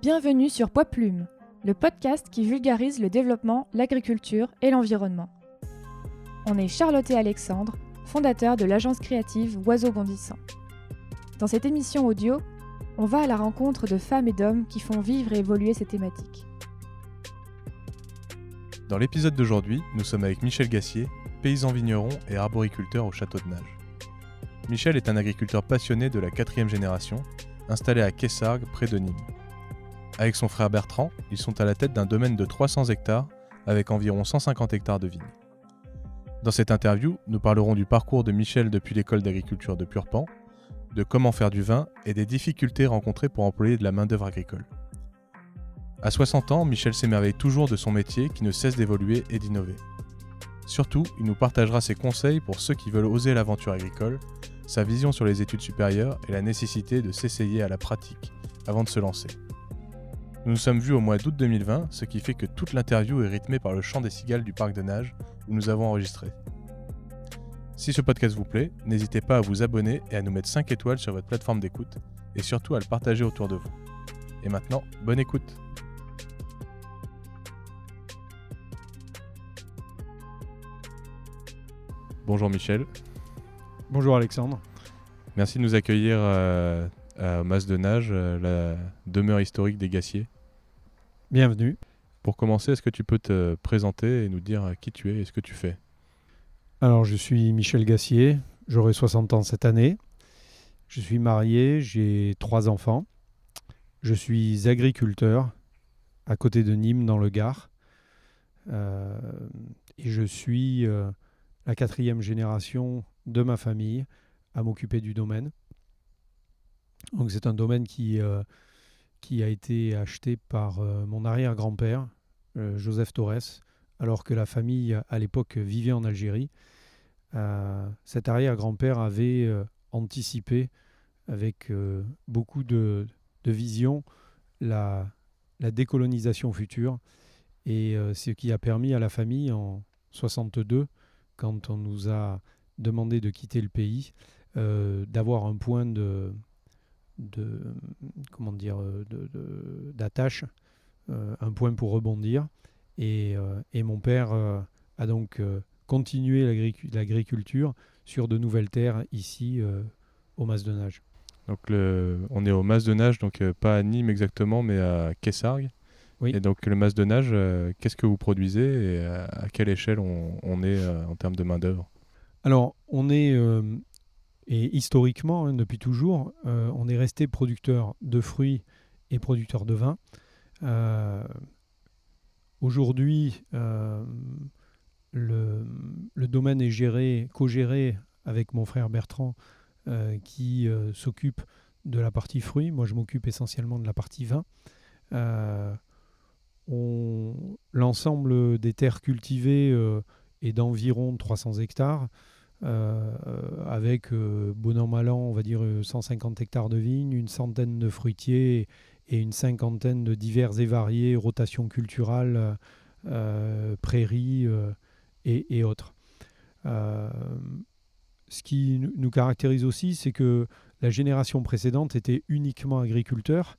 Bienvenue sur Poids Plume, le podcast qui vulgarise le développement, l'agriculture et l'environnement. On est Charlotte et Alexandre, fondateurs de l'agence créative Oiseaux Bondissants. Dans cette émission audio, on va à la rencontre de femmes et d'hommes qui font vivre et évoluer ces thématiques. Dans l'épisode d'aujourd'hui, nous sommes avec Michel Gassier, paysan vigneron et arboriculteur au Château de Nage. Michel est un agriculteur passionné de la 4e génération, installé à Quessargues, près de Nîmes. Avec son frère Bertrand, ils sont à la tête d'un domaine de 300 hectares, avec environ 150 hectares de vignes. Dans cette interview, nous parlerons du parcours de Michel depuis l'école d'agriculture de Purpan, de comment faire du vin et des difficultés rencontrées pour employer de la main-d'œuvre agricole. À 60 ans, Michel s'émerveille toujours de son métier qui ne cesse d'évoluer et d'innover. Surtout, il nous partagera ses conseils pour ceux qui veulent oser l'aventure agricole, sa vision sur les études supérieures et la nécessité de s'essayer à la pratique avant de se lancer. Nous nous sommes vus au mois d'août 2020, ce qui fait que toute l'interview est rythmée par le chant des cigales du parc de Nage où nous avons enregistré. Si ce podcast vous plaît, n'hésitez pas à vous abonner et à nous mettre 5 étoiles sur votre plateforme d'écoute et surtout à le partager autour de vous. Et maintenant, bonne écoute! Bonjour Michel. Bonjour Alexandre. Merci de nous accueillir à Mas de Nage, la demeure historique des Gassiers. Bienvenue. Pour commencer, est-ce que tu peux te présenter et nous dire qui tu es et ce que tu fais ? Alors, je suis Michel Gassier, j'aurai 60 ans cette année. Je suis marié, j'ai 3 enfants. Je suis agriculteur à côté de Nîmes, dans le Gard. Et je suis la 4e génération de ma famille à m'occuper du domaine. Donc, c'est un domaine qui a été acheté par mon arrière-grand-père, Joseph Torres, alors que la famille, à l'époque, vivait en Algérie. Cet arrière-grand-père avait anticipé, avec beaucoup de vision, la décolonisation future. Et ce qui a permis à la famille, en 62, quand on nous a demandé de quitter le pays, d'avoir un point d'attache, un point pour rebondir. Et mon père a donc continué l'agriculture sur de nouvelles terres ici au Mas de Nage. Donc on est au Mas de Nage, donc pas à Nîmes exactement, mais à Quessargues. Oui. Et donc le Mas de Nage, qu'est-ce que vous produisez et à quelle échelle on est en termes de main-d'œuvre ? Alors, on est, et historiquement, depuis toujours, on est resté producteur de fruits et producteur de vin. Aujourd'hui, le domaine est co-géré avec mon frère Bertrand, qui s'occupe de la partie fruits. Moi, je m'occupe essentiellement de la partie vin. L'ensemble des terres cultivées est d'environ 300 hectares, avec bon an mal an, on va dire 150 hectares de vignes, une centaine de fruitiers et une cinquantaine de divers et variés, rotations culturales, prairies et autres. Ce qui nous caractérise aussi, c'est que la génération précédente était uniquement agriculteur,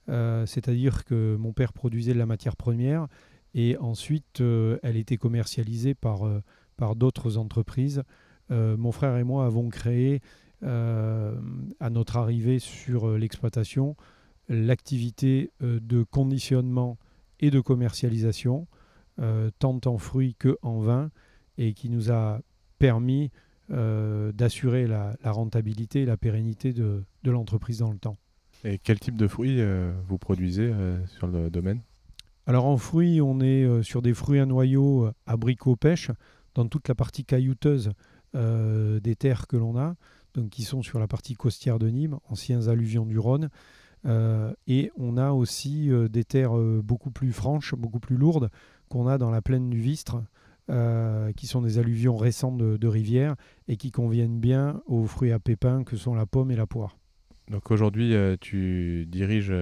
c'est-à-dire que mon père produisait de la matière première et ensuite elle était commercialisée par d'autres entreprises. Mon frère et moi avons créé, à notre arrivée sur l'exploitation, l'activité de conditionnement et de commercialisation, tant en fruits qu'en vin, et qui nous a permis d'assurer la rentabilité et la pérennité de l'entreprise dans le temps. Et quel type de fruits vous produisez sur le domaine ? Alors en fruits, on est sur des fruits à noyaux, abricots, pêches, dans toute la partie caillouteuse des terres que l'on a, donc qui sont sur la partie costière de Nîmes, anciens alluvions du Rhône. Et on a aussi des terres beaucoup plus franches, beaucoup plus lourdes, qu'on a dans la plaine du Vistre, qui sont des alluvions récents de rivières et qui conviennent bien aux fruits à pépins que sont la pomme et la poire. Donc aujourd'hui, tu diriges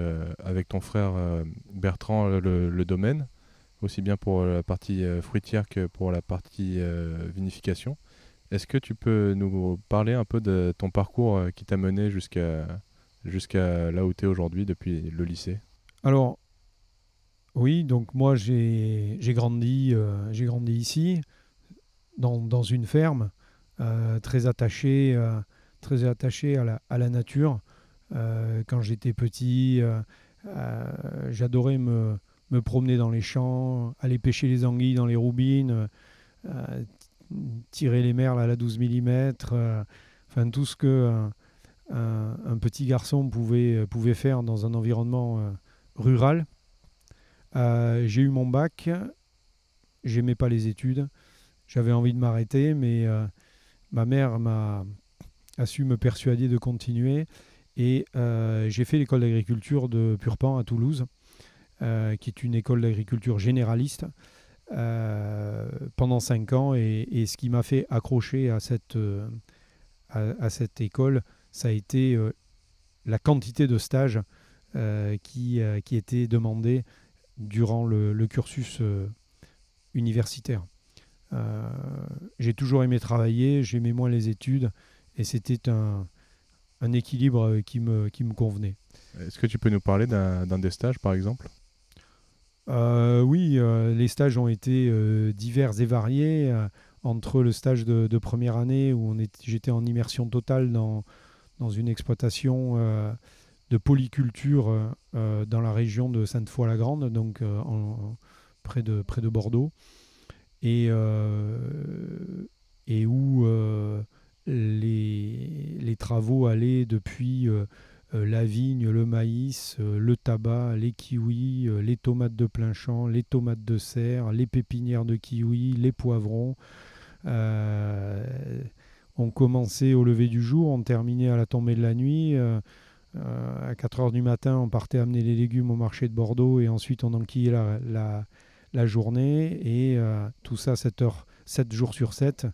avec ton frère Bertrand le domaine, aussi bien pour la partie fruitière que pour la partie vinification. Est-ce que tu peux nous parler un peu de ton parcours qui t'a mené jusqu'à là où tu es aujourd'hui depuis le lycée ? Alors, oui, donc moi j'ai grandi ici, dans une ferme, très attaché à la nature. Quand j'étais petit, j'adorais me promener dans les champs, aller pêcher les anguilles dans les roubines, euh, tirer les merles à la 12 mm, enfin tout ce que un petit garçon pouvait faire dans un environnement rural. J'ai eu mon bac, j'aimais pas les études, j'avais envie de m'arrêter, mais ma mère a su me persuader de continuer. Et j'ai fait l'école d'agriculture de Purpan à Toulouse, qui est une école d'agriculture généraliste, pendant 5 ans. Et ce qui m'a fait accrocher à cette école, ça a été la quantité de stages qui étaient demandés durant le cursus universitaire. J'ai toujours aimé travailler, j'aimais moins les études, et c'était un équilibre qui me convenait. Est-ce que tu peux nous parler d'un des stages, par exemple? Oui, les stages ont été divers et variés. Entre le stage de première année où j'étais en immersion totale dans une exploitation de polyculture dans la région de Sainte-Foy-la-Grande, donc près de Bordeaux, et où les travaux allaient depuis la vigne, le maïs, le tabac, les kiwis, les tomates de plein champ, les tomates de serre, les pépinières de kiwis, les poivrons. On commençait au lever du jour, on terminait à la tombée de la nuit. À 4 heures du matin, on partait amener les légumes au marché de Bordeaux, et ensuite on enquillait la journée, et tout ça 7 jours sur 7.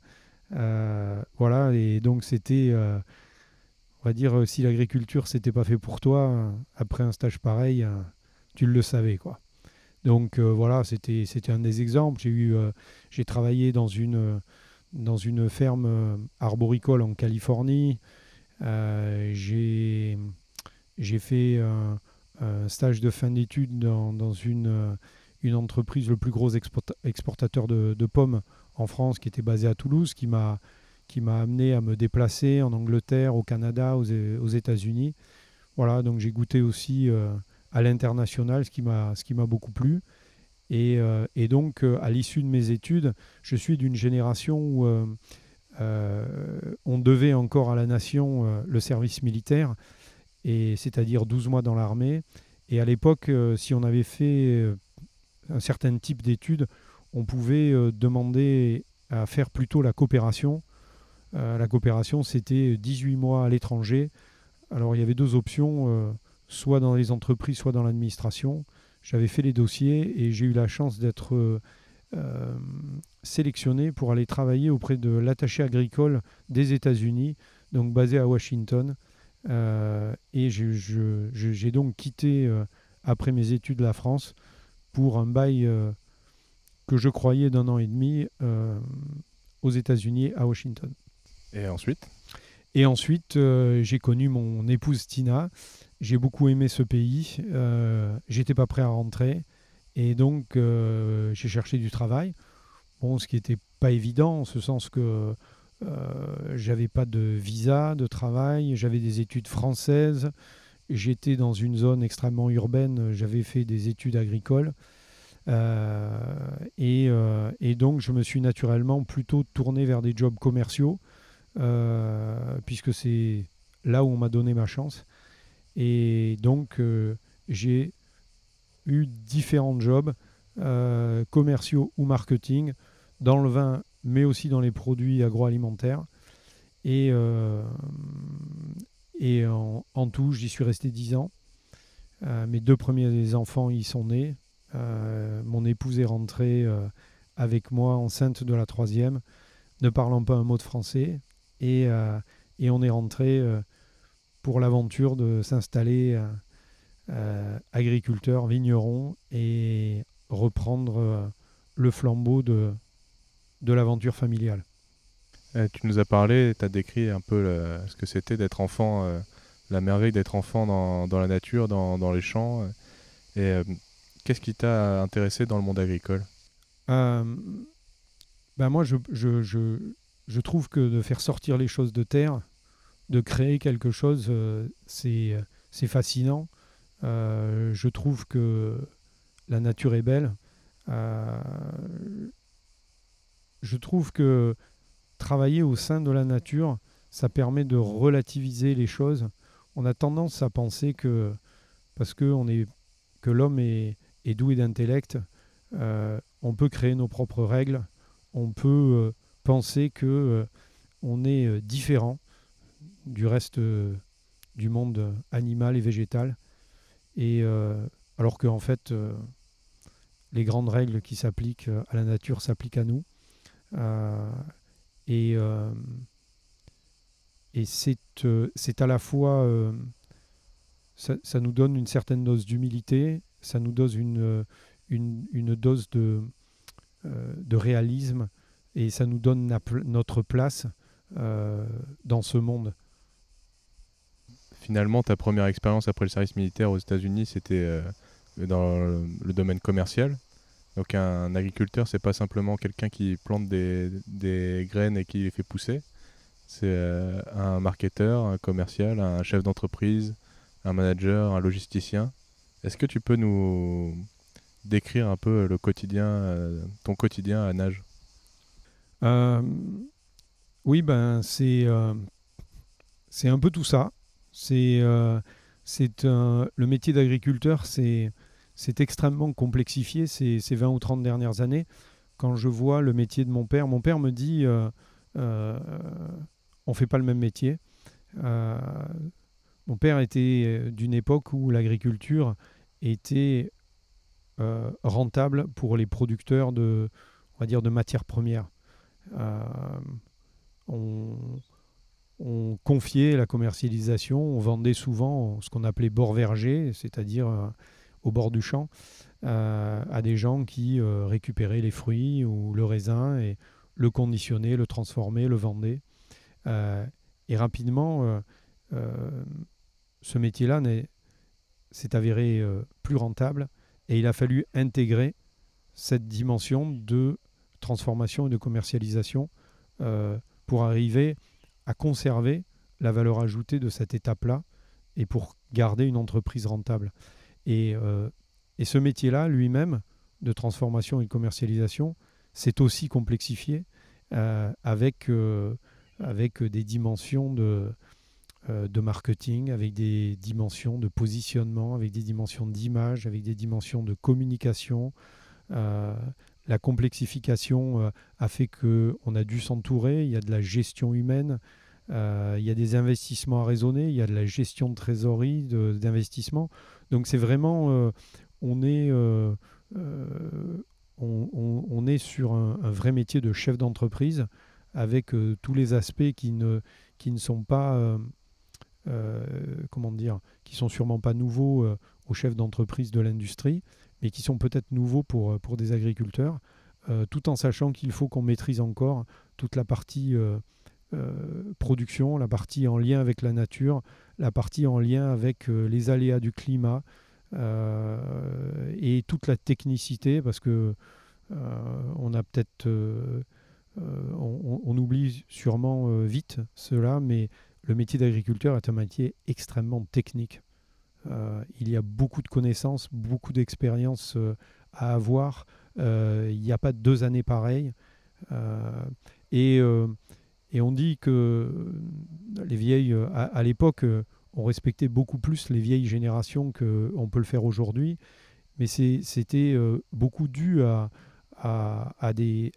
Voilà, et donc c'était, on va dire, si l'agriculture c'était pas fait pour toi, après un stage pareil, tu le savais, quoi. Donc voilà, c'était un des exemples. J'ai travaillé dans une ferme arboricole en Californie. J'ai fait un stage de fin d'études dans une entreprise, le plus gros exportateur de pommes en France, qui était basée à Toulouse, qui m'a amené à me déplacer en Angleterre, au Canada, aux États-Unis. Voilà, donc j'ai goûté aussi à l'international, ce qui m'a beaucoup plu. Et donc, à l'issue de mes études, je suis d'une génération où on devait encore à la nation le service militaire, et c'est-à-dire 12 mois dans l'armée. Et à l'époque, si on avait fait un certain type d'études, on pouvait demander à faire plutôt la coopération. La coopération, c'était 18 mois à l'étranger. Alors, il y avait 2 options, soit dans les entreprises, soit dans l'administration. J'avais fait les dossiers et j'ai eu la chance d'être sélectionné pour aller travailler auprès de l'attaché agricole des États-Unis, donc basé à Washington. Et j'ai donc quitté, après mes études, la France pour un bail que je croyais d'1 an et demi aux États-Unis, à Washington. Et ensuite? Et ensuite, j'ai connu mon épouse Tina. J'ai beaucoup aimé ce pays. J'étais pas prêt à rentrer. Et donc, j'ai cherché du travail. Bon, ce qui n'était pas évident, en ce sens que j'avais pas de visa de travail. J'avais des études françaises. J'étais dans une zone extrêmement urbaine. J'avais fait des études agricoles. Et donc, je me suis naturellement plutôt tourné vers des jobs commerciaux, puisque c'est là où on m'a donné ma chance. Et donc, j'ai eu différents jobs, commerciaux ou marketing, dans le vin, mais aussi dans les produits agroalimentaires. Et en tout, j'y suis resté 10 ans. Mes 2 premiers enfants y sont nés. Mon épouse est rentrée avec moi, enceinte de la 3e, ne parlant pas un mot de français. Et on est rentré pour l'aventure de s'installer agriculteur, vigneron, et reprendre le flambeau de l'aventure familiale. Tu nous as parlé, tu as décrit un peu ce que c'était d'être enfant, la merveille d'être enfant dans la nature, dans les champs. Et qu'est-ce qui t'a intéressé dans le monde agricole? Moi, je trouve que de faire sortir les choses de terre, de créer quelque chose, c'est fascinant. Je trouve que la nature est belle. Euh, je trouve que travailler au sein de la nature, ça permet de relativiser les choses. On a tendance à penser que parce que l'homme est doué d'intellect, on peut créer nos propres règles, on peut penser que on est différent du reste du monde animal et végétal, et alors qu'en fait, les grandes règles qui s'appliquent à la nature s'appliquent à nous. Euh, et et c'est à la fois, ça nous donne une certaine dose d'humilité, ça nous donne une dose de réalisme, et ça nous donne notre place dans ce monde. Finalement, ta première expérience après le service militaire aux États-Unis, c'était dans le domaine commercial. Donc un agriculteur, c'est pas simplement quelqu'un qui plante des graines et qui les fait pousser. C'est un marketeur, un commercial, un chef d'entreprise, un manager, un logisticien. Est-ce que tu peux nous décrire un peu le quotidien, ton quotidien à Nage? Euh, oui, c'est un peu tout ça. Le métier d'agriculteur, c'est extrêmement complexifié ces 20 ou 30 dernières années. Quand je vois le métier de mon père me dit on ne fait pas le même métier. Mon père était d'une époque où l'agriculture était rentable pour les producteurs on va dire, de matières premières. On confiait la commercialisation, on vendait souvent ce qu'on appelait bord verger, c'est-à-dire au bord du champ, à des gens qui récupéraient les fruits ou le raisin et le conditionnaient, le transformaient, le vendaient. Et rapidement, ce métier-là s'est avéré plus rentable, et il a fallu intégrer cette dimension de transformation et de commercialisation pour arriver à conserver la valeur ajoutée de cette étape-là et pour garder une entreprise rentable. Et ce métier-là, lui-même, de transformation et de commercialisation, s'est aussi complexifié avec des dimensions de marketing, avec des dimensions de positionnement, avec des dimensions d'image, avec des dimensions de communication. La complexification a fait qu'on a dû s'entourer, il y a de la gestion humaine, il y a des investissements à raisonner, il y a de la gestion de trésorerie, d'investissement. Donc c'est vraiment, on est sur un vrai métier de chef d'entreprise, avec tous les aspects qui ne sont pas, comment dire, qui sont sûrement pas nouveaux aux chefs d'entreprise de l'industrie, mais qui sont peut-être nouveaux pour des agriculteurs, tout en sachant qu'il faut qu'on maîtrise encore toute la partie production, la partie en lien avec la nature, la partie en lien avec les aléas du climat, et toute la technicité, parce que on a peut-être on oublie sûrement vite cela, mais le métier d'agriculteur est un métier extrêmement technique. Il y a beaucoup de connaissances, beaucoup d'expériences à avoir. Il n'y a pas 2 années pareilles. Et on dit que les vieilles, à l'époque, on respectait beaucoup plus les vieilles générations qu'on peut le faire aujourd'hui. Mais c'était beaucoup dû à des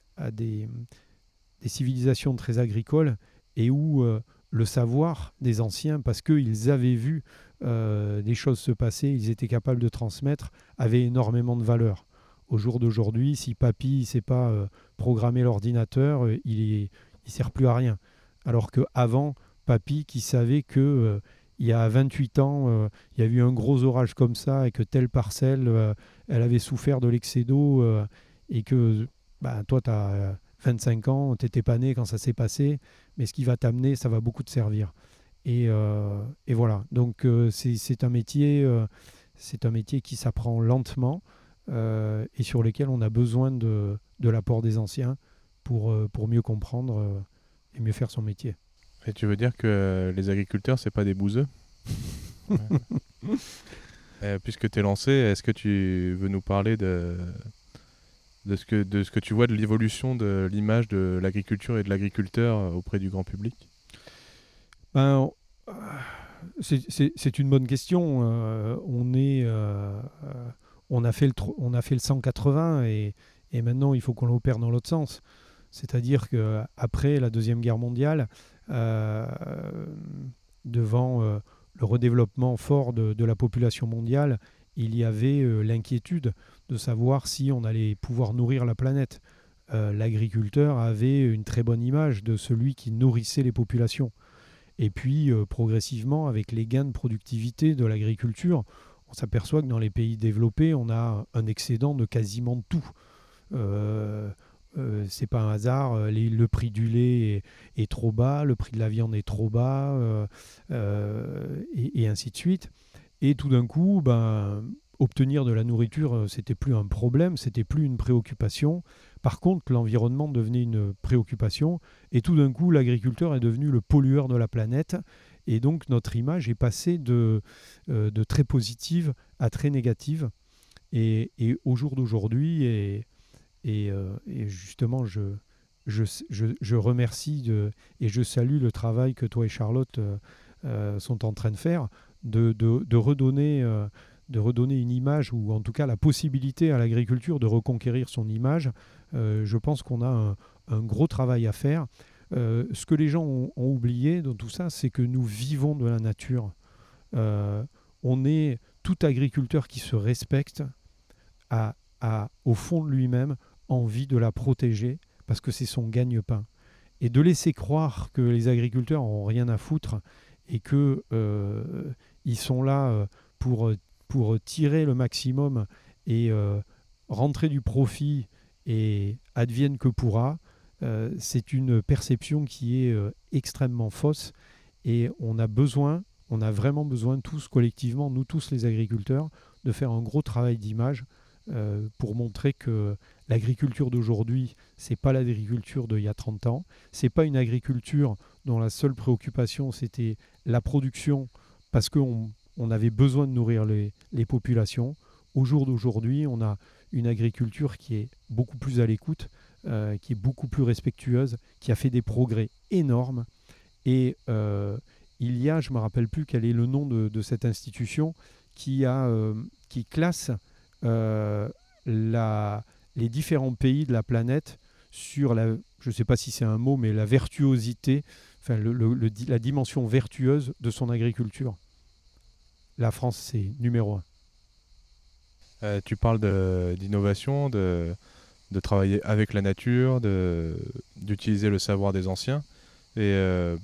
civilisations très agricoles, et où le savoir des anciens, parce qu'ils avaient vu des choses se passer, ils étaient capables de transmettre, avait énormément de valeur. Au jour d'aujourd'hui, si papy ne sait pas programmer l'ordinateur, il sert plus à rien. Alors qu'avant, papy qui savait que il y a 28 ans, il y a eu un gros orage comme ça, et que telle parcelle, elle avait souffert de l'excès d'eau, et que toi, tu as 25 ans, tu n'étais pas né quand ça s'est passé, mais ce qui va t'amener, ça va beaucoup te servir. Et voilà, donc c'est un métier, c'est un métier qui s'apprend lentement et sur lequel on a besoin de l'apport des anciens pour mieux comprendre et mieux faire son métier. Et tu veux dire que les agriculteurs, c'est pas des bouseux? Puisque tu es lancé, est-ce que tu veux nous parler de ce que tu vois de l'évolution de l'image de l'agriculture et de l'agriculteur auprès du grand public? Ben, c'est une bonne question. On a fait le 180 et maintenant il faut qu'on l'opère dans l'autre sens. C'est-à-dire qu'après la Deuxième Guerre mondiale, devant le redéveloppement fort de la population mondiale, il y avait l'inquiétude de savoir si on allait pouvoir nourrir la planète. L'agriculteur avait une très bonne image de celui qui nourrissait les populations. Et puis, progressivement, avec les gains de productivité de l'agriculture, on s'aperçoit que dans les pays développés, on a un excédent de quasiment tout. C'est pas un hasard, le prix du lait est trop bas, le prix de la viande est trop bas, et ainsi de suite. Et tout d'un coup, obtenir de la nourriture, c'était plus un problème, c'était plus une préoccupation. Par contre, l'environnement devenait une préoccupation et tout d'un coup, l'agriculteur est devenu le pollueur de la planète. Et donc, notre image est passée de très positive à très négative. Et au jour d'aujourd'hui, et justement, je remercie et je salue le travail que toi et Charlotte sont en train de faire, de redonner une image, ou en tout cas la possibilité à l'agriculture de reconquérir son image. Je pense qu'on a un gros travail à faire. Ce que les gens ont oublié dans tout ça, c'est que nous vivons de la nature. On est tout agriculteur qui se respecte au fond de lui-même envie de la protéger parce que c'est son gagne-pain. Et de laisser croire que les agriculteurs n'ont rien à foutre et qu'ils sont là pour tirer le maximum et rentrer du profit et advienne que pourra, c'est une perception qui est extrêmement fausse. Et on a vraiment besoin tous collectivement, nous tous les agriculteurs, de faire un gros travail d'image pour montrer que l'agriculture d'aujourd'hui, c'est pas l'agriculture d'il y a 30 ans. C'est pas une agriculture dont la seule préoccupation, c'était la production parce qu'on avait besoin de nourrir les populations. Au jour d'aujourd'hui, on a une agriculture qui est beaucoup plus à l'écoute, qui est beaucoup plus respectueuse, qui a fait des progrès énormes. Et il y a, je ne me rappelle plus quel est le nom de cette institution, qui classe les différents pays de la planète sur je ne sais pas si c'est un mot, mais la vertuosité, enfin la dimension vertueuse de son agriculture. La France, c'est numéro 1. Tu parles d'innovation, de travailler avec la nature, d'utiliser le savoir des anciens. Et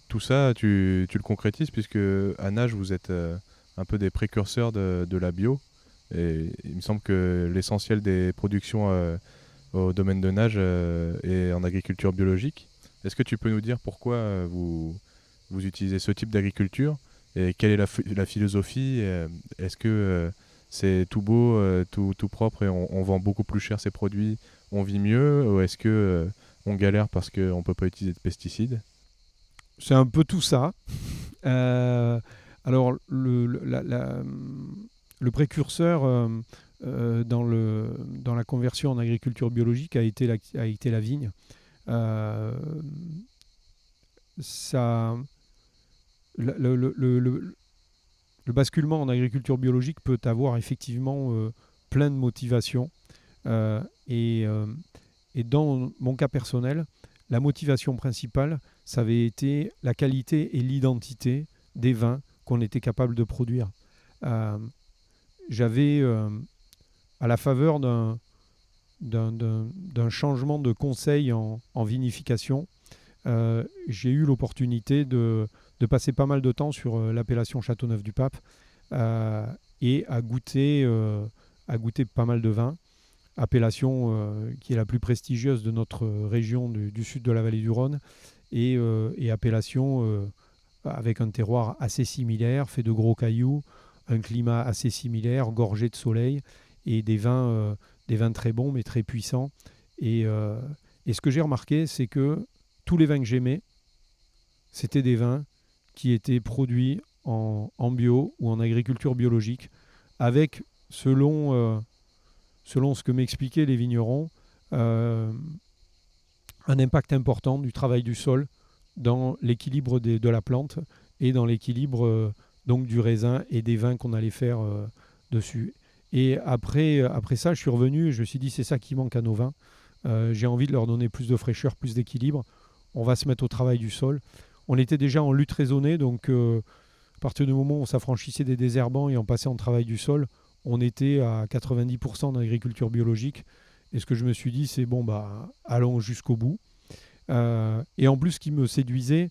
tout ça, tu le concrétises, puisque à Nage, vous êtes un peu des précurseurs de la bio. Et il me semble que l'essentiel des productions au domaine de Nage est en agriculture biologique. Est-ce que tu peux nous dire pourquoi vous utilisez ce type d'agriculture et quelle est la philosophie? Est-ce que c'est tout beau, tout propre et on vend beaucoup plus cher ces produits, on vit mieux, ou est-ce que on galère parce qu'on ne peut pas utiliser de pesticides? C'est un peu tout ça. Alors, le précurseur dans la conversion en agriculture biologique a été la vigne. Le basculement en agriculture biologique peut avoir effectivement plein de motivations. Et dans mon cas personnel, la motivation principale, ça avait été la qualité et l'identité des vins qu'on était capable de produire. J'avais, à la faveur d'un changement de conseil en vinification, j'ai eu l'opportunité de passer pas mal de temps sur l'appellation Châteauneuf-du-Pape et à goûter pas mal de vins. Appellation qui est la plus prestigieuse de notre région du sud de la vallée du Rhône et appellation avec un terroir assez similaire, fait de gros cailloux, un climat assez similaire, gorgé de soleil, et des vins très bons mais très puissants. Et ce que j'ai remarqué, c'est que tous les vins que j'aimais, c'était des vins qui étaient produits en bio ou en agriculture biologique, avec, selon ce que m'expliquaient les vignerons, un impact important du travail du sol dans l'équilibre de la plante et dans l'équilibre donc du raisin et des vins qu'on allait faire dessus. Et après ça, je suis revenu et je me suis dit, c'est ça qui manque à nos vins. J'ai envie de leur donner plus de fraîcheur, plus d'équilibre. On va se mettre au travail du sol. On était déjà en lutte raisonnée, donc à partir du moment où on s'affranchissait des désherbants et on passait en travail du sol, on était à 90% d'agriculture biologique. Et ce que je me suis dit, c'est bon, allons jusqu'au bout. Et en plus, ce qui me séduisait,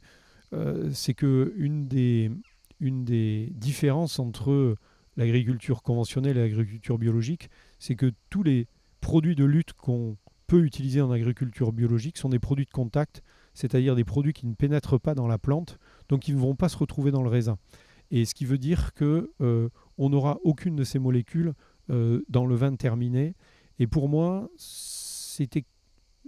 c'est qu'une des différences entre l'agriculture conventionnelle et l'agriculture biologique, c'est que tous les produits de lutte qu'on peut utiliser en agriculture biologique sont des produits de contact, c'est-à-dire des produits qui ne pénètrent pas dans la plante, donc qui ne vont pas se retrouver dans le raisin. Et ce qui veut dire qu'on n'aura aucune de ces molécules dans le vin terminé. Et pour moi, c'était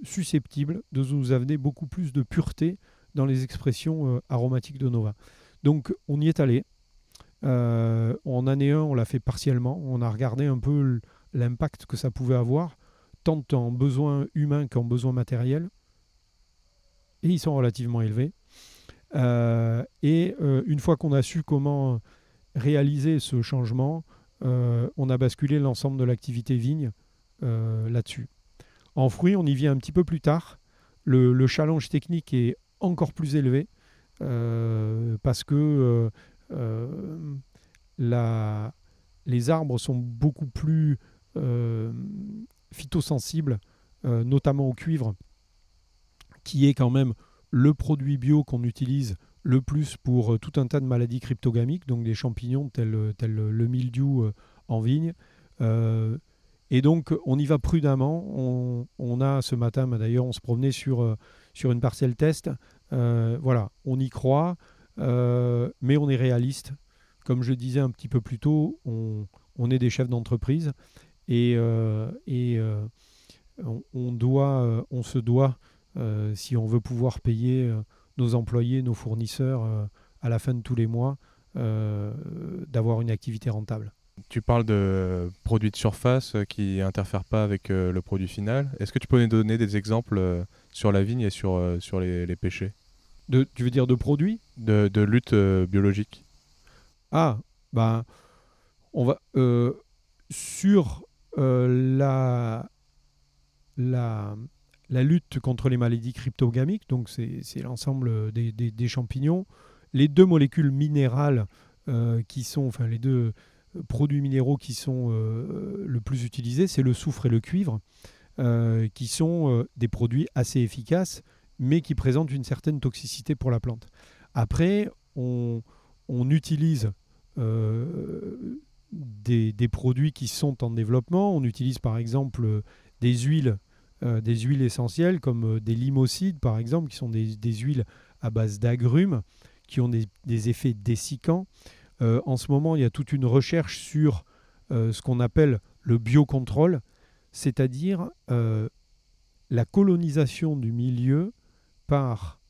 susceptible de nous amener beaucoup plus de pureté dans les expressions aromatiques de nos vins. Donc on y est allé. En année 1, on l'a fait partiellement. On a regardé un peu l'impact que ça pouvait avoir, tant en besoin humain qu'en besoin matériel. Et ils sont relativement élevés. Une fois qu'on a su comment réaliser ce changement, on a basculé l'ensemble de l'activité vigne là-dessus. En fruits, on y vient un petit peu plus tard. Le challenge technique est encore plus élevé parce que les arbres sont beaucoup plus phytosensibles, notamment au cuivre, qui est quand même le produit bio qu'on utilise le plus pour tout un tas de maladies cryptogamiques, donc des champignons tels le mildiou en vigne. Et donc, on y va prudemment. On a ce matin, d'ailleurs, on se promenait sur une parcelle test. Voilà, on y croit, mais on est réaliste. Comme je disais un petit peu plus tôt, on est des chefs d'entreprise et on se doit, si on veut pouvoir payer nos employés, nos fournisseurs à la fin de tous les mois, d'avoir une activité rentable. Tu parles de produits de surface qui n'interfèrent pas avec le produit final. Est-ce que tu peux nous donner des exemples sur la vigne et sur les pêchers ? Tu veux dire de produits ? De lutte biologique. Ah, on va sur la lutte contre les maladies cryptogamiques, donc c'est l'ensemble des champignons. Les deux molécules minérales qui sont, enfin les deux produits minéraux qui sont le plus utilisés, c'est le soufre et le cuivre, qui sont des produits assez efficaces, mais qui présentent une certaine toxicité pour la plante. Après, on utilise des produits qui sont en développement. On utilise par exemple des huiles essentielles comme des lymosides par exemple, qui sont des huiles à base d'agrumes, qui ont des effets dessicants. En ce moment, il y a toute une recherche sur ce qu'on appelle le biocontrôle, c'est-à-dire la colonisation du milieu par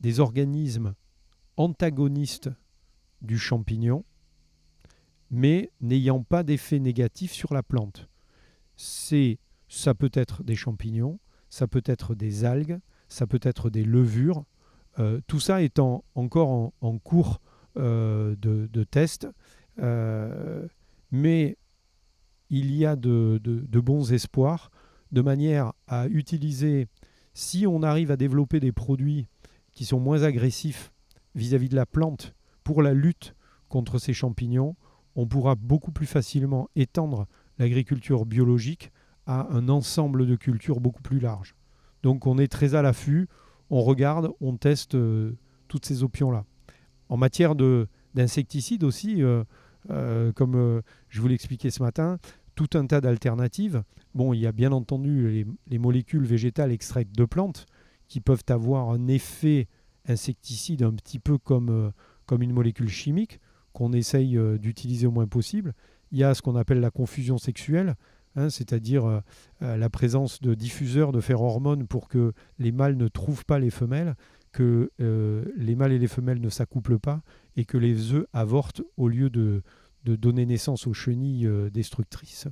des organismes antagonistes du champignon, mais n'ayant pas d'effet négatif sur la plante. Ça peut être des champignons, ça peut être des algues, ça peut être des levures. Tout ça étant encore en cours de test, mais il y a de bons espoirs, de manière à utiliser, si on arrive à développer des produits qui sont moins agressifs vis-à-vis de la plante pour la lutte contre ces champignons, on pourra beaucoup plus facilement étendre l'agriculture biologique à un ensemble de cultures beaucoup plus large. Donc on est très à l'affût, on regarde, on teste toutes ces options-là. En matière d'insecticides aussi, comme je vous l'expliquais ce matin, tout un tas d'alternatives. Bon, il y a bien entendu les molécules végétales extraites de plantes qui peuvent avoir un effet insecticide un petit peu comme une molécule chimique. qu'on essaye d'utiliser au moins possible. Il y a ce qu'on appelle la confusion sexuelle, c'est-à-dire la présence de diffuseurs de phéromone pour que les mâles ne trouvent pas les femelles, que les mâles et les femelles ne s'accouplent pas et que les œufs avortent au lieu de donner naissance aux chenilles destructrices.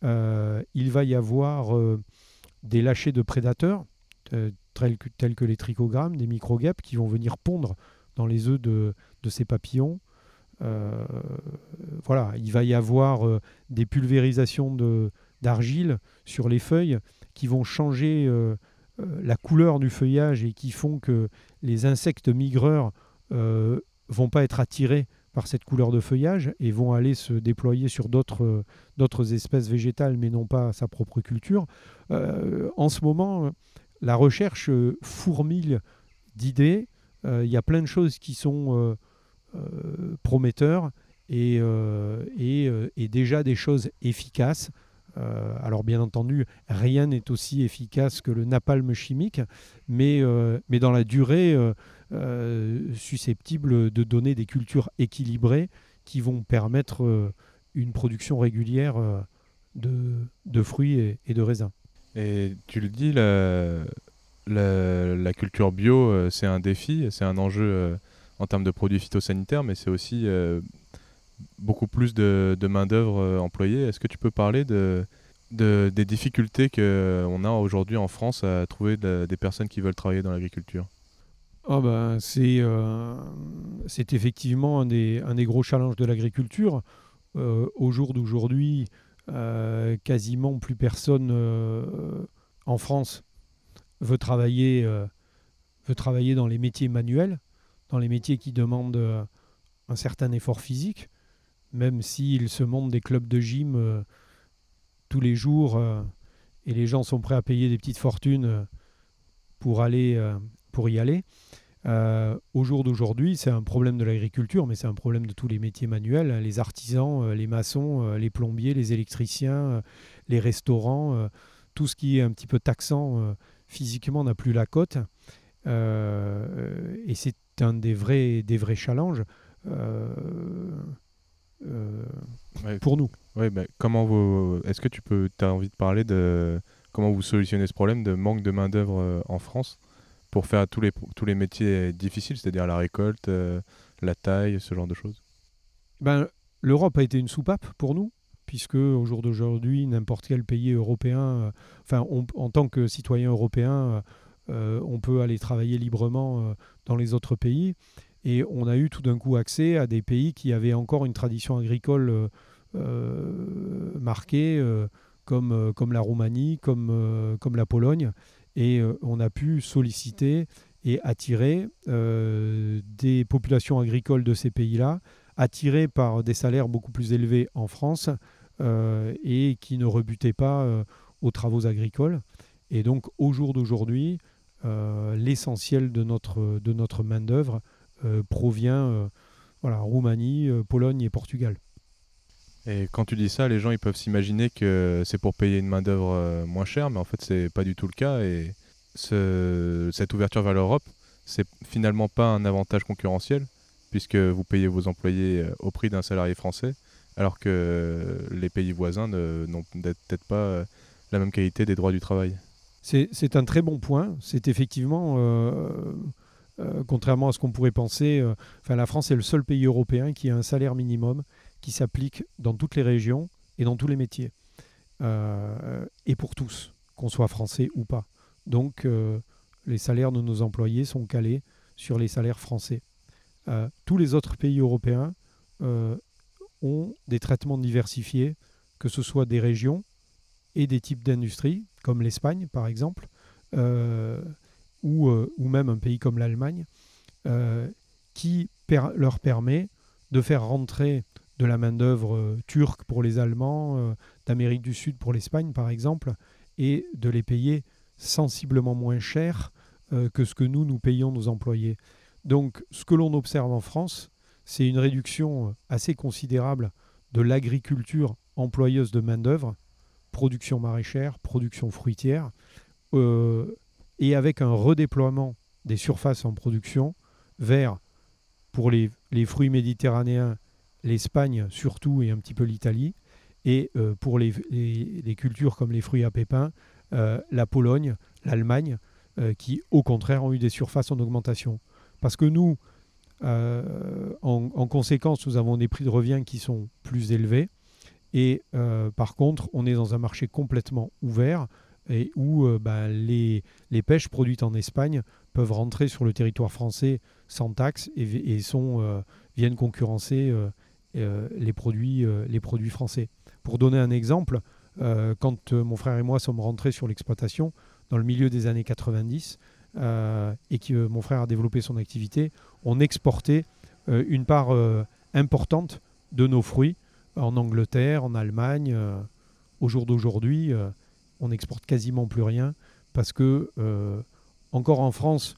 Il va y avoir des lâchers de prédateurs, tels que les trichogrammes, des microguêpes qui vont venir pondre dans les œufs de ces papillons. Voilà, il va y avoir des pulvérisations d'argile sur les feuilles qui vont changer la couleur du feuillage et qui font que les insectes migreurs vont pas être attirés par cette couleur de feuillage et vont aller se déployer sur d'autres espèces végétales, mais non pas sa propre culture. En ce moment, la recherche fourmille d'idées. Il y a plein de choses qui sont prometteurs et déjà des choses efficaces. Alors bien entendu, rien n'est aussi efficace que le napalm chimique, mais dans la durée, susceptible de donner des cultures équilibrées qui vont permettre une production régulière de fruits et de raisins. Et tu le dis, la culture bio, c'est un défi, c'est un enjeu en termes de produits phytosanitaires, mais c'est aussi beaucoup plus de main-d'œuvre employée. Est-ce que tu peux parler des difficultés qu'on a aujourd'hui en France à trouver des personnes qui veulent travailler dans l'agriculture? C'est effectivement un des gros challenges de l'agriculture. Au jour d'aujourd'hui, quasiment plus personne en France veut travailler dans les métiers manuels, dans les métiers qui demandent un certain effort physique, même s'il se monte des clubs de gym tous les jours et les gens sont prêts à payer des petites fortunes pour y aller. Au jour d'aujourd'hui, c'est un problème de l'agriculture, mais c'est un problème de tous les métiers manuels, les artisans, les maçons, les plombiers, les électriciens, les restaurants, tout ce qui est un petit peu taxant physiquement n'a plus la cote. Et c'est un des vrais challenges pour nous. Ouais, est-ce que tu as envie de parler de comment vous solutionnez ce problème de manque de main-d'œuvre en France pour faire tous les métiers difficiles, c'est-à-dire la récolte, la taille, ce genre de choses? L'Europe a été une soupape pour nous, puisque au jour d'aujourd'hui, n'importe quel pays européen, en tant que citoyen européen, on peut aller travailler librement dans les autres pays. Et on a eu tout d'un coup accès à des pays qui avaient encore une tradition agricole marquée, comme la Roumanie, comme la Pologne. Et on a pu solliciter et attirer des populations agricoles de ces pays-là, attirées par des salaires beaucoup plus élevés en France et qui ne rebutaient pas aux travaux agricoles. Et donc, au jour d'aujourd'hui, l'essentiel de notre main-d'œuvre provient Roumanie, Pologne et Portugal. Et quand tu dis ça, les gens ils peuvent s'imaginer que c'est pour payer une main-d'œuvre moins chère, mais en fait, c'est pas du tout le cas. Et cette ouverture vers l'Europe, c'est finalement pas un avantage concurrentiel, puisque vous payez vos employés au prix d'un salarié français, alors que les pays voisins n'ont peut-être pas la même qualité des droits du travail. C'est un très bon point. C'est effectivement, contrairement à ce qu'on pourrait penser, la France est le seul pays européen qui a un salaire minimum qui s'applique dans toutes les régions et dans tous les métiers. Et pour tous, qu'on soit français ou pas. Donc, les salaires de nos employés sont calés sur les salaires français. Tous les autres pays européens ont des traitements diversifiés, que ce soit des régions et des types d'industries, comme l'Espagne par exemple, ou même un pays comme l'Allemagne, qui leur permet de faire rentrer de la main-d'œuvre turque pour les Allemands, d'Amérique du Sud pour l'Espagne par exemple, et de les payer sensiblement moins cher que ce que nous payons nos employés. Donc ce que l'on observe en France, c'est une réduction assez considérable de l'agriculture employeuse de main-d'œuvre, production maraîchère, production fruitière, et avec un redéploiement des surfaces en production vers pour les fruits méditerranéens, l'Espagne surtout et un petit peu l'Italie. Et pour les cultures comme les fruits à pépins, la Pologne, l'Allemagne, qui au contraire ont eu des surfaces en augmentation. Parce que nous, en conséquence, nous avons des prix de revient qui sont plus élevés. Et par contre, on est dans un marché complètement ouvert et où les pêches produites en Espagne peuvent rentrer sur le territoire français sans taxe et viennent concurrencer les produits français. Pour donner un exemple, quand mon frère et moi sommes rentrés sur l'exploitation dans le milieu des années 90 et que mon frère a développé son activité, on exportait une part importante de nos fruits en Angleterre, en Allemagne. Au jour d'aujourd'hui, on n'exporte quasiment plus rien parce que, encore en France,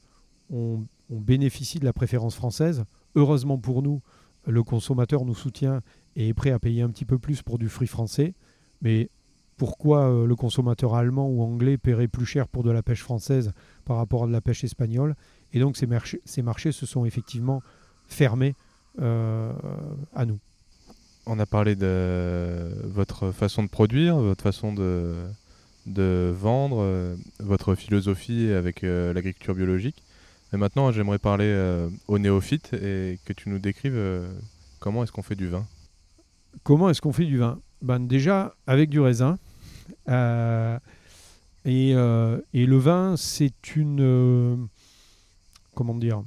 on bénéficie de la préférence française. Heureusement pour nous, le consommateur nous soutient et est prêt à payer un petit peu plus pour du fruit français. Mais pourquoi le consommateur allemand ou anglais paierait plus cher pour de la pêche française par rapport à de la pêche espagnole? Et donc ces marchés se sont effectivement fermés à nous. On a parlé de votre façon de produire, votre façon de vendre, votre philosophie avec l'agriculture biologique. Mais maintenant, j'aimerais parler aux néophytes et que tu nous décrives comment est-ce qu'on fait du vin. Comment est-ce qu'on fait du vin? Déjà, avec du raisin. Et le vin, c'est une... comment dire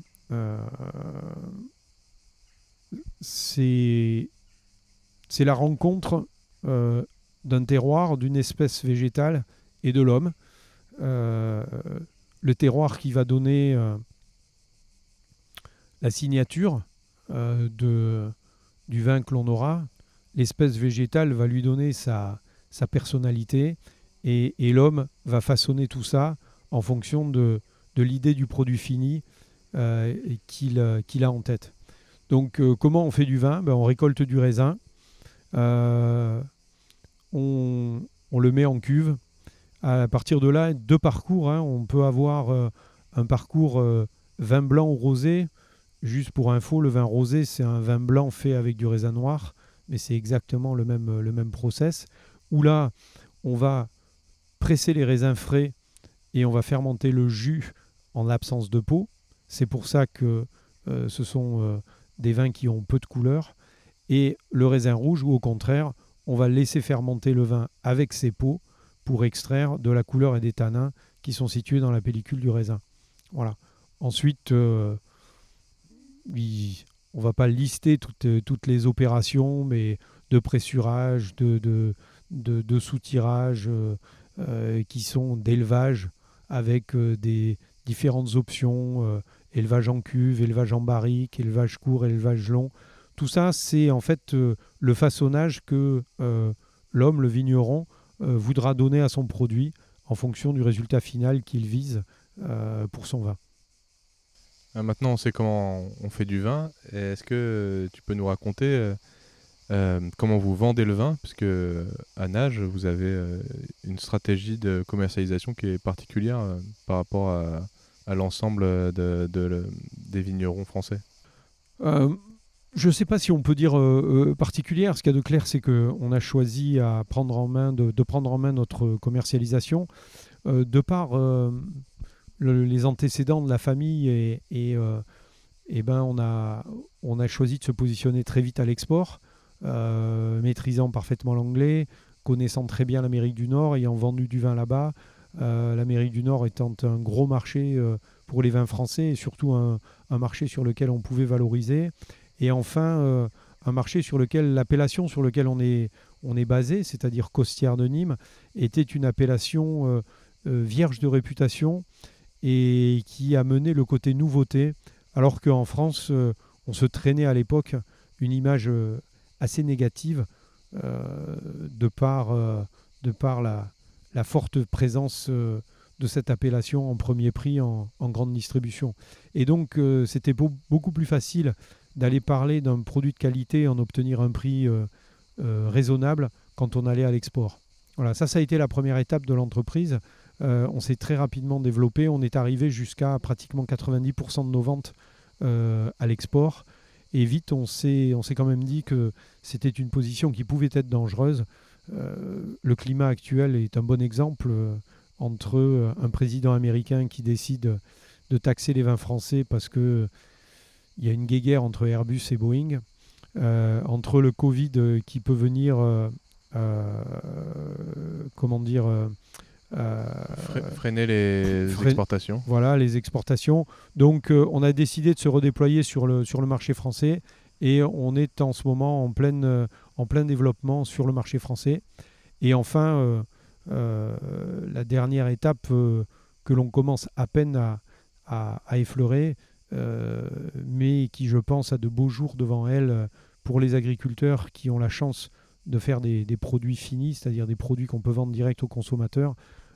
c'est la rencontre d'un terroir, d'une espèce végétale et de l'homme. Le terroir qui va donner la signature du vin que l'on aura. L'espèce végétale va lui donner sa personnalité et l'homme va façonner tout ça en fonction de l'idée du produit fini qu'il a en tête. Donc comment on fait du vin? On récolte du raisin, on le met en cuve. À partir de là, 2 parcours. On peut avoir un parcours vin blanc ou rosé. Juste pour info, le vin rosé, c'est un vin blanc fait avec du raisin noir, mais c'est exactement le même process. Où là, on va presser les raisins frais et on va fermenter le jus en l'absence de peau. C'est pour ça que ce sont des vins qui ont peu de couleur. Et le raisin rouge, où au contraire, on va laisser fermenter le vin avec ses peaux pour extraire de la couleur et des tanins qui sont situés dans la pellicule du raisin. Voilà. Ensuite, on ne va pas lister toutes les opérations, mais de pressurage, de soutirage, qui sont d'élevage avec des différentes options, élevage en cuve, élevage en barrique, élevage court, élevage long. Tout ça, c'est en fait le façonnage que l'homme, le vigneron, voudra donner à son produit en fonction du résultat final qu'il vise pour son vin. Maintenant, on sait comment on fait du vin. Est-ce que tu peux nous raconter comment vous vendez le vin? Parce que à Nage, vous avez une stratégie de commercialisation qui est particulière par rapport à l'ensemble des vignerons français. Je ne sais pas si on peut dire particulière. Ce qu'il y a de clair, c'est qu'on a choisi de prendre en main notre commercialisation de par les antécédents de la famille on a choisi de se positionner très vite à l'export, maîtrisant parfaitement l'anglais, connaissant très bien l'Amérique du Nord, ayant vendu du vin là-bas. L'Amérique du Nord étant un gros marché pour les vins français et surtout un marché sur lequel on pouvait valoriser. Et enfin, un marché sur lequel l'appellation sur laquelle on est basé, c'est-à-dire Costières de Nîmes, était une appellation vierge de réputation et qui a mené le côté nouveauté, alors qu'en France, on se traînait à l'époque une image assez négative de par la forte présence de cette appellation en premier prix en grande distribution. Et donc, c'était beaucoup plus facile d'aller parler d'un produit de qualité et en obtenir un prix raisonnable quand on allait à l'export. Voilà, ça a été la première étape de l'entreprise. On s'est très rapidement développé. On est arrivé jusqu'à pratiquement 90% de nos ventes à l'export. Et vite, on s'est quand même dit que c'était une position qui pouvait être dangereuse. Le climat actuel est un bon exemple entre un président américain qui décide de taxer les vins français parce qu'il y a une guéguerre entre Airbus et Boeing, entre le Covid qui peut venir, freiner les exportations. Voilà, les exportations. Donc, on a décidé de se redéployer sur le marché français et on est en ce moment en plein développement sur le marché français. Et enfin, la dernière étape que l'on commence à peine à effleurer, mais qui, je pense, a de beaux jours devant elle pour les agriculteurs qui ont la chance de faire des produits finis, c'est-à-dire des produits qu'on peut vendre direct aux consommateurs,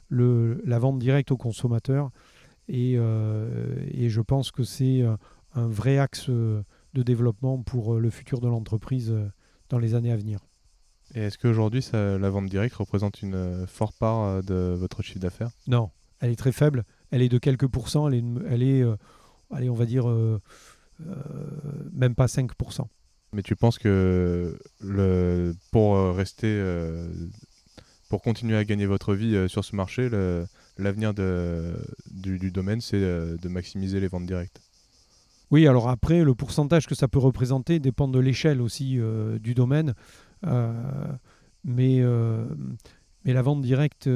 la vente directe aux consommateurs. Et je pense que c'est un vrai axe de développement pour le futur de l'entreprise dans les années à venir. Et est-ce qu'aujourd'hui, la vente directe représente une forte part de votre chiffre d'affaires? Non, elle est très faible. Elle est de quelques pourcents. Elle est allez, on va dire, même pas 5%. Mais tu penses que pour continuer à gagner votre vie sur ce marché, l'avenir du domaine, c'est de maximiser les ventes directes? Oui, alors après, le pourcentage que ça peut représenter dépend de l'échelle aussi du domaine. Mais la vente directe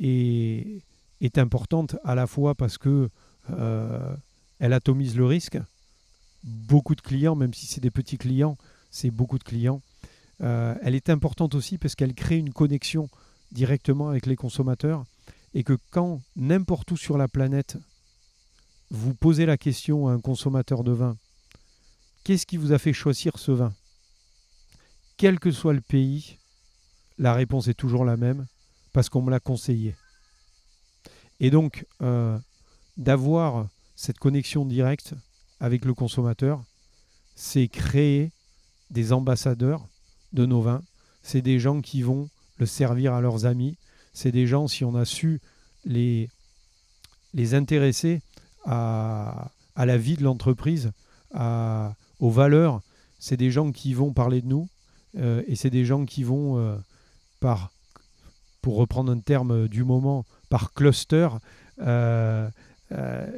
est importante à la fois parce que elle atomise le risque. Beaucoup de clients, même si c'est des petits clients, c'est beaucoup de clients. Elle est importante aussi parce qu'elle crée une connexion directement avec les consommateurs et que quand n'importe où sur la planète, vous posez la question à un consommateur de vin, qu'est-ce qui vous a fait choisir ce vin? Quel que soit le pays, la réponse est toujours la même, parce qu'on me l'a conseillé. Et donc, d'avoir cette connexion directe avec le consommateur, c'est créer des ambassadeurs de nos vins. C'est des gens qui vont le servir à leurs amis. C'est des gens, si on a su les intéresser à la vie de l'entreprise, aux valeurs, c'est des gens qui vont parler de nous et c'est des gens qui vont, pour reprendre un terme du moment, par cluster,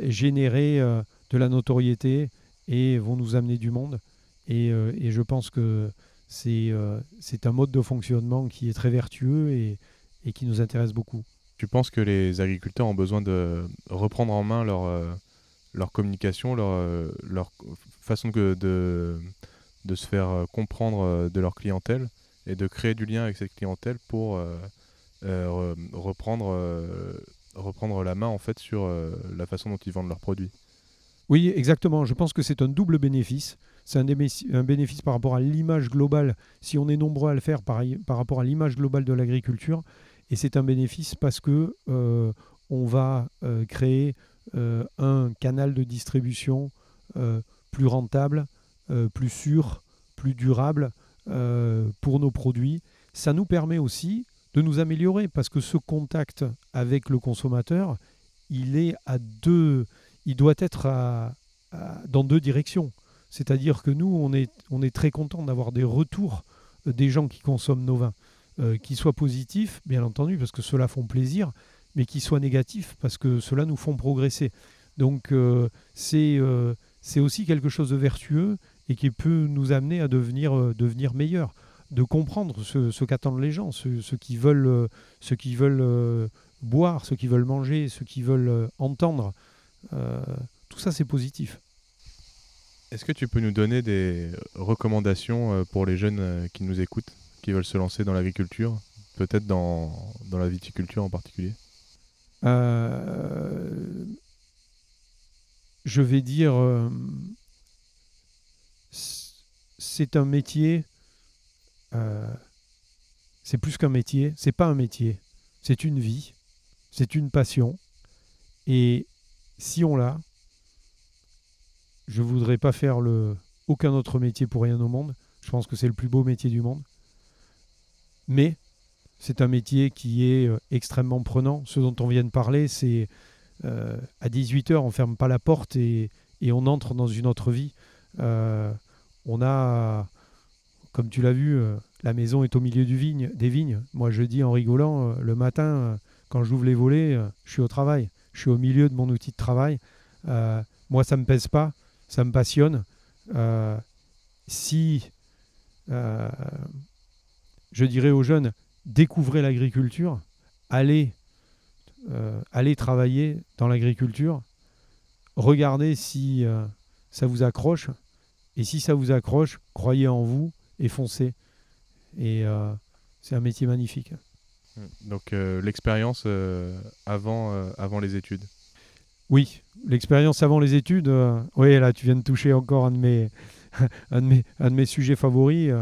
générer de la notoriété et vont nous amener du monde. Et je pense que c'est un mode de fonctionnement qui est très vertueux et qui nous intéresse beaucoup. Tu penses que les agriculteurs ont besoin de reprendre en main leur communication, leur façon de se faire comprendre de leur clientèle et de créer du lien avec cette clientèle pour reprendre la main en fait sur la façon dont ils vendent leurs produits? Oui, exactement. Je pense que c'est un double bénéfice. C'est un bénéfice par rapport à l'image globale, si on est nombreux à le faire, par rapport à l'image globale de l'agriculture. Et c'est un bénéfice parce que on va créer un canal de distribution plus rentable, plus sûr, plus durable pour nos produits. Ça nous permet aussi de nous améliorer parce que ce contact avec le consommateur, il doit être dans deux directions. C'est-à-dire que nous, on est très content d'avoir des retours des gens qui consomment nos vins, qui soient positifs, bien entendu, parce que ceux-là font plaisir, mais qui soient négatifs, parce que ceux-là nous font progresser. Donc, c'est aussi quelque chose de vertueux et qui peut nous amener à devenir meilleurs, de comprendre ce qu'attendent les gens, ceux qui veulent boire, ceux qui veulent manger, ceux qui veulent entendre. Tout ça, c'est positif. Est-ce que tu peux nous donner des recommandations pour les jeunes qui nous écoutent, qui veulent se lancer dans l'agriculture, peut-être dans la viticulture en particulier? Je vais dire, c'est un métier, c'est plus qu'un métier, c'est pas un métier, c'est une vie, c'est une passion. Et si on l'a, je ne voudrais pas faire aucun autre métier pour rien au monde. Je pense que c'est le plus beau métier du monde. Mais c'est un métier qui est extrêmement prenant. Ce dont on vient de parler, c'est à 18h, on ne ferme pas la porte et on entre dans une autre vie. on a, comme tu l'as vu, la maison est au milieu des vignes. Moi, je dis en rigolant, le matin, quand j'ouvre les volets, je suis au travail. Je suis au milieu de mon outil de travail. Moi, ça ne me pèse pas, ça me passionne. Si je dirais aux jeunes, découvrez l'agriculture, allez travailler dans l'agriculture, regardez si ça vous accroche, et si ça vous accroche, croyez en vous et foncez. Et c'est un métier magnifique. Donc l'expérience avant les études. Oui, l'expérience avant les études, oui, là tu viens de toucher encore un de mes sujets favoris.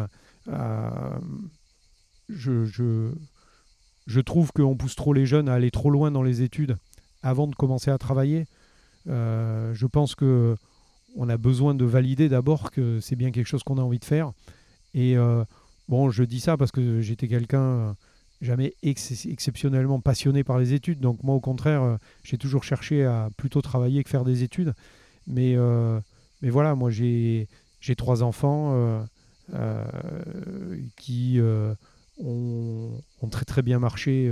Je trouve qu'on pousse trop les jeunes à aller trop loin dans les études avant de commencer à travailler. Je pense qu'on a besoin de valider d'abord que c'est bien quelque chose qu'on a envie de faire. Et bon, je dis ça parce que j'étais quelqu'un jamais exceptionnellement passionné par les études. Donc moi, au contraire, j'ai toujours cherché à plutôt travailler que faire des études. Mais voilà, moi j'ai 3 enfants qui ont très très bien marché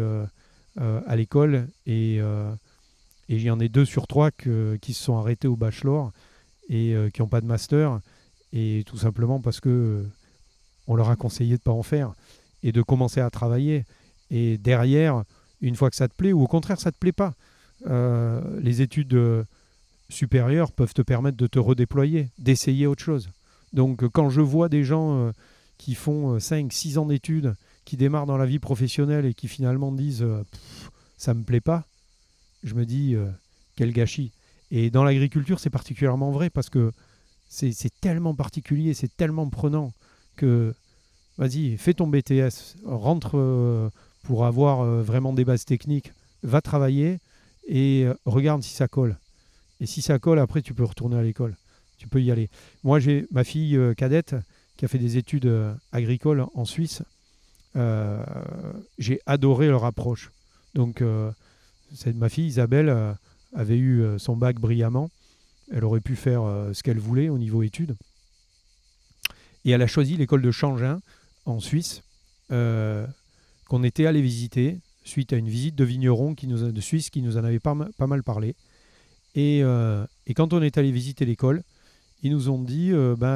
à l'école, et il y en a 2 sur 3 qui se sont arrêtés au bachelor et qui n'ont pas de master, et tout simplement parce que on leur a conseillé de ne pas en faire et de commencer à travailler. Et derrière, une fois que ça te plaît, ou au contraire ça ne te plaît pas, les études supérieures peuvent te permettre de te redéployer, d'essayer autre chose. Donc quand je vois des gens qui font 5-6 ans d'études, qui démarrent dans la vie professionnelle et qui finalement disent ça ne me plaît pas, je me dis quel gâchis. Et dans l'agriculture, c'est particulièrement vrai parce que c'est tellement particulier, c'est tellement prenant que vas-y, fais ton BTS, rentre pour avoir vraiment des bases techniques, va travailler et regarde si ça colle. Et si ça colle, après tu peux retourner à l'école, tu peux y aller. Moi, j'ai ma fille cadette qui a fait des études agricoles en Suisse. J'ai adoré leur approche. Donc, ma fille Isabelle avait eu son bac brillamment. Elle aurait pu faire ce qu'elle voulait au niveau études. Et elle a choisi l'école de Changin en Suisse, qu'on était allé visiter suite à une visite de vignerons de Suisse qui nous en avait pas mal parlé. Et quand on est allé visiter l'école, ils nous ont dit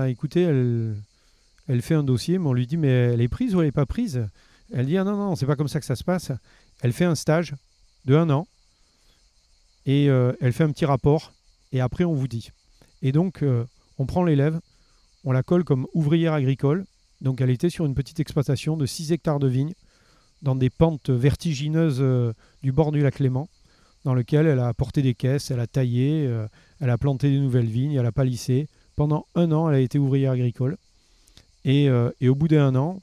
écoutez, elle fait un dossier, mais on lui dit mais elle est prise ou elle n'est pas prise? Elle dit non, c'est pas comme ça que ça se passe. Elle fait un stage de 1 an et elle fait un petit rapport et après on vous dit. Et donc on prend l'élève, on la colle comme ouvrière agricole. Donc elle était sur une petite exploitation de 6 hectares de vignes dans des pentes vertigineuses du bord du lac Léman, dans lequel elle a porté des caisses, elle a taillé, elle a planté des nouvelles vignes, elle a palissé. Pendant 1 an, elle a été ouvrière agricole. Et au bout d'1 an,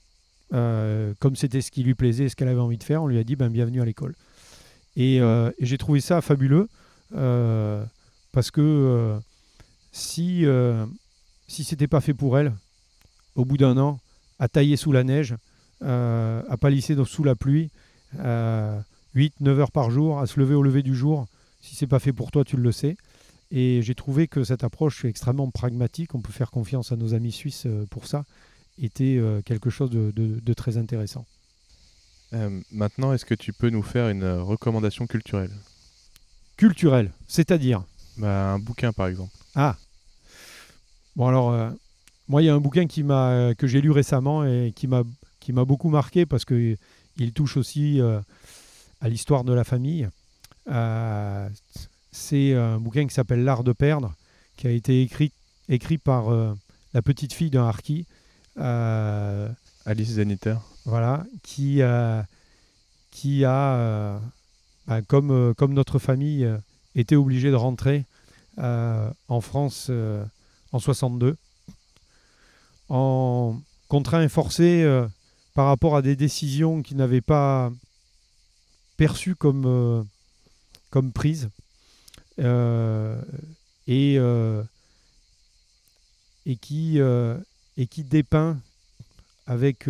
comme c'était ce qui lui plaisait, ce qu'elle avait envie de faire, on lui a dit bienvenue à l'école. Et j'ai trouvé ça fabuleux parce que si c'était pas fait pour elle, au bout d'1 an, à tailler sous la neige, à palisser sous la pluie, 8-9 heures par jour, à se lever au lever du jour, si c'est pas fait pour toi, tu le sais. Et j'ai trouvé que cette approche extrêmement pragmatique, on peut faire confiance à nos amis suisses pour ça, était quelque chose de très intéressant. Maintenant, est-ce que tu peux nous faire une recommandation culturelle? Culturelle, c'est-à-dire Un bouquin, par exemple. Ah. Bon alors, moi, il y a un bouquin que j'ai lu récemment et qui m'a beaucoup marqué parce qu'il touche aussi à l'histoire de la famille. C'est un bouquin qui s'appelle L'Art de perdre, qui a été écrit par la petite fille d'un harki. Alice Zeniter. Voilà, qui a comme notre famille, été obligée de rentrer en France en 62, en contraint et forcé par rapport à des décisions qu'ils n'avaient pas perçues comme prises. Et qui dépeint avec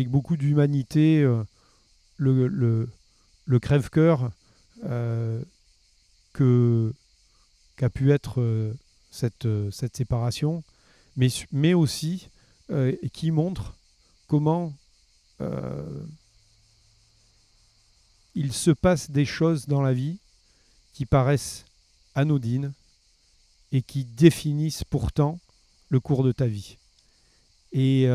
beaucoup d'humanité le crève-cœur qu'a pu être cette séparation, mais aussi qui montre comment il se passe des choses dans la vie qui paraissent anodines et qui définissent pourtant le cours de ta vie. Et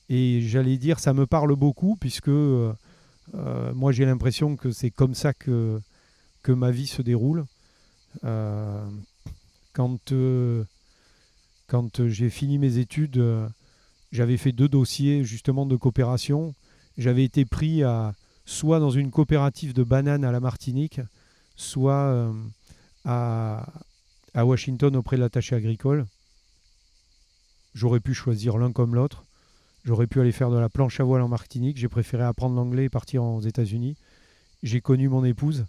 j'allais dire, ça me parle beaucoup, puisque moi j'ai l'impression que c'est comme ça que ma vie se déroule. Quand j'ai fini mes études, j'avais fait 2 dossiers justement de coopération. J'avais été pris soit dans une coopérative de bananes à la Martinique, soit à Washington auprès de l'attaché agricole. J'aurais pu choisir l'un comme l'autre. J'aurais pu aller faire de la planche à voile en Martinique. J'ai préféré apprendre l'anglais et partir aux États-Unis. J'ai connu mon épouse.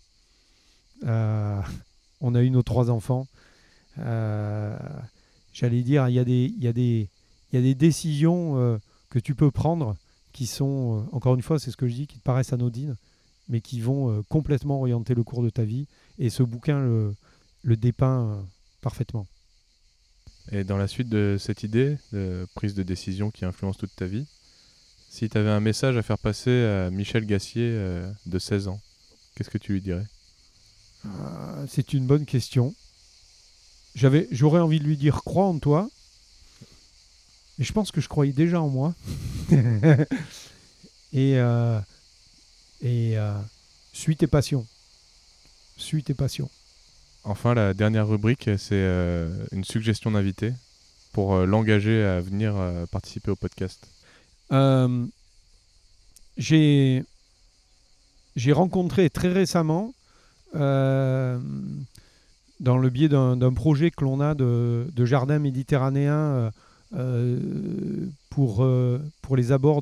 On a eu nos 3 enfants. J'allais dire, il y a des décisions que tu peux prendre qui sont, encore une fois, c'est ce que je dis, qui te paraissent anodines, mais qui vont complètement orienter le cours de ta vie. Et ce bouquin le dépeint parfaitement. Et dans la suite de cette idée de prise de décision qui influence toute ta vie, si tu avais un message à faire passer à Michel Gassier de 16 ans, qu'est-ce que tu lui dirais ? C'est une bonne question. J'aurais envie de lui dire « crois en toi ». Et je pense que je croyais déjà en moi. et suis tes passions. Suis tes passions. Enfin, la dernière rubrique, c'est une suggestion d'invité pour l'engager à venir participer au podcast. J'ai rencontré très récemment, dans le biais d'un projet que l'on a de jardin méditerranéen pour les abords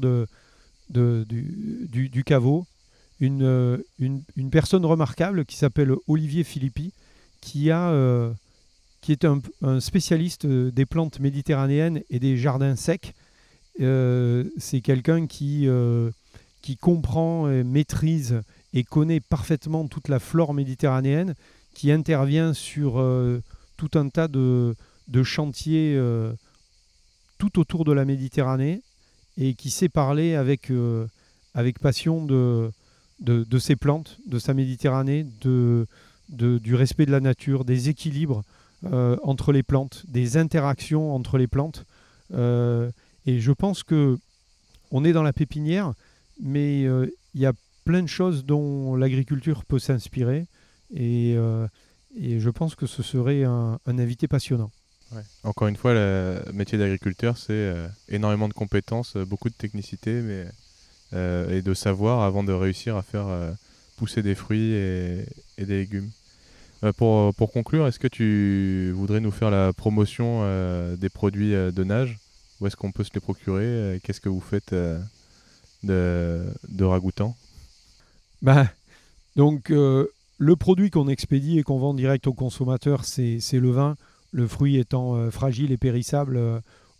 du caveau, une personne remarquable qui s'appelle Olivier Philippi, qui est un spécialiste des plantes méditerranéennes et des jardins secs. C'est quelqu'un qui comprend, maîtrise et connaît parfaitement toute la flore méditerranéenne, qui intervient sur tout un tas de chantiers tout autour de la Méditerranée et qui sait parler avec passion de ces plantes, de sa Méditerranée, du respect de la nature, des équilibres entre les plantes, des interactions entre les plantes. Et je pense qu'on est dans la pépinière, mais il y a plein de choses dont l'agriculture peut s'inspirer. Et je pense que ce serait un invité passionnant. Ouais. Encore une fois, le métier d'agriculteur, c'est énormément de compétences, beaucoup de technicité et de savoir avant de réussir à faire pousser des fruits et des légumes. Pour conclure, est-ce que tu voudrais nous faire la promotion des produits de nage ? Où est-ce qu'on peut se les procurer ? Qu'est-ce que vous faites de ragoûtant ? Donc, le produit qu'on expédie et qu'on vend direct aux consommateurs, c'est le vin. Le fruit étant fragile et périssable,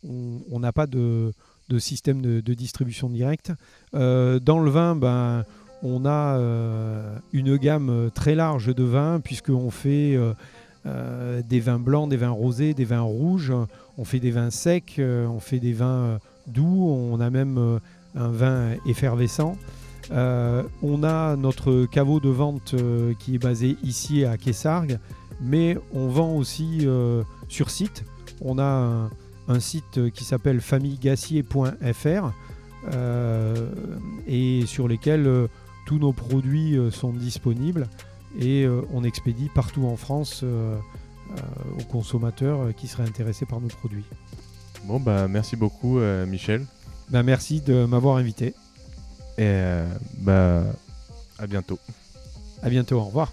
on n'a pas de système de distribution directe. Dans le vin, on a une gamme très large de vins, puisqu'on fait des vins blancs, des vins rosés, des vins rouges. On fait des vins secs, on fait des vins doux, on a même un vin effervescent. On a notre caveau de vente qui est basé ici à Kessargues, mais on vend aussi sur site. On a un site qui s'appelle famillegassier.fr et sur lesquels tous nos produits sont disponibles et on expédie partout en France aux consommateurs qui seraient intéressés par nos produits. Bon, merci beaucoup Michel. Merci de m'avoir invité. Et à bientôt. À bientôt, au revoir.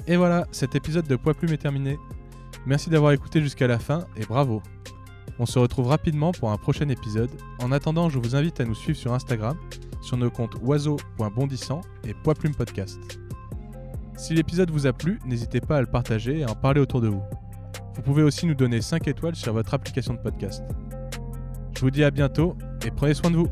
Et voilà, cet épisode de Poids Plume est terminé. Merci d'avoir écouté jusqu'à la fin et bravo. On se retrouve rapidement pour un prochain épisode. En attendant, je vous invite à nous suivre sur Instagram, sur nos comptes oiseau.bondissant et Poids Plume Podcast. Si l'épisode vous a plu, n'hésitez pas à le partager et à en parler autour de vous. Vous pouvez aussi nous donner 5 étoiles sur votre application de podcast. Je vous dis à bientôt et prenez soin de vous.